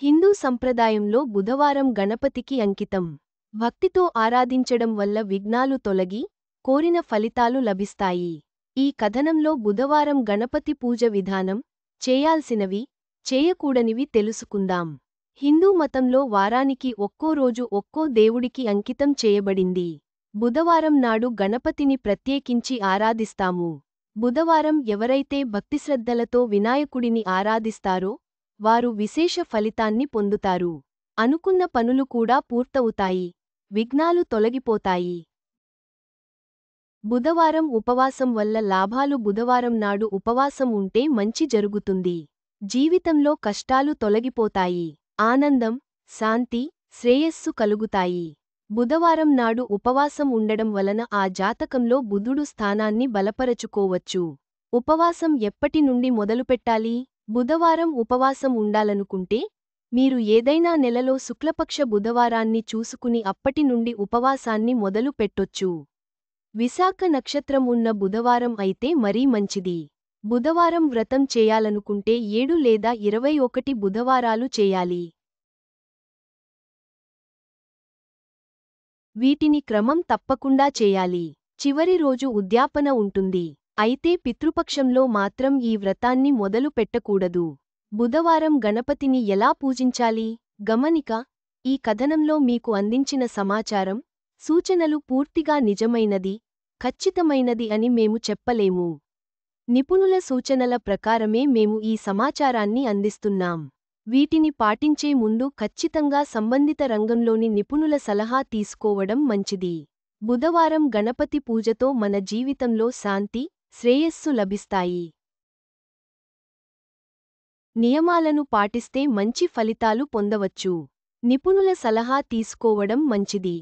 హిందూ సంప్రదాయంలో బుధవారం గణపతికి అంకితం. భక్తితో ఆరాధించడం వల్ల విఘ్నాలు తొలగి, కోరిన ఫలితాలు లభిస్తాయి. ఈ కథనంలో బుధవారం గణపతి పూజ విధానం, చేయాల్సినవి, చేయకూడనివి తెలుసుకుందాం. హిందూ మతంలో వారానికి ఒక్కో రోజు ఒక్కో దేవుడికి అంకితం చేయబడింది. బుధవారం నాడు గణపతిని ప్రత్యేకించి ఆరాధిస్తాము. బుధవారం ఎవరైతే భక్తిశ్రద్ధలతో వినాయకుడిని ఆరాధిస్తారో వారు విశేష ఫలితాన్ని పొందుతారు. అనుకున్న పనులు కూడా పూర్తవుతాయి. విఘ్నాలు తొలగిపోతాయి. బుధవారం ఉపవాసం వల్ల లాభాలు. బుధవారం నాడు ఉపవాసం ఉంటే మంచి జరుగుతుంది. జీవితంలో కష్టాలు తొలగిపోతాయి. ఆనందం, శాంతి, శ్రేయస్సు కలుగుతాయి. బుధవారం నాడు ఉపవాసం ఉండడం వలన ఆ జాతకంలో బుధుడు స్థానాన్ని బలపరచుకోవచ్చు. ఉపవాసం ఎప్పటి నుండి మొదలుపెట్టాలి? బుధవారం ఉపవాసం ఉండాలనుకుంటే మీరు ఏదైనా నెలలో శుక్లపక్ష బుధవారాన్ని చూసుకుని అప్పటి నుండి ఉపవాసాన్ని మొదలు పెట్టొచ్చు. విశాఖ నక్షత్రం ఉన్న బుధవారం అయితే మరీ మంచిది. బుధవారం వ్రతం చేయాలనుకుంటే 7 లేదా 21 బుధవారాలు చేయాలి. వీటిని క్రమం తప్పకుండా చేయాలి. చివరి రోజు ఉద్యాపన ఉంటుంది. అయితే పితృపక్షంలో మాత్రం ఈ వ్రతాన్ని మొదలు పెట్టకూడదు. బుధవారం గణపతిని ఎలా పూజించాలి? గమనిక: ఈ కథనంలో మీకు అందించిన సమాచారం, సూచనలు పూర్తిగా నిజమైనది, ఖచ్చితమైనది అని మేము చెప్పలేము. నిపుణుల సూచనల ప్రకారమే మేము ఈ సమాచారాన్ని అందిస్తున్నాం. వీటిని పాటించే ముందు ఖచ్చితంగా సంబంధిత రంగంలోని నిపుణుల సలహా తీసుకోవడం మంచిది. బుధవారం గణపతి పూజతో మన జీవితంలో శాంతి, శ్రేయస్సు లభిస్తాయి. నియమాలను పాటిస్తే మంచి ఫలితాలు పొందవచ్చు. నిపుణుల సలహా తీసుకోవడం మంచిది.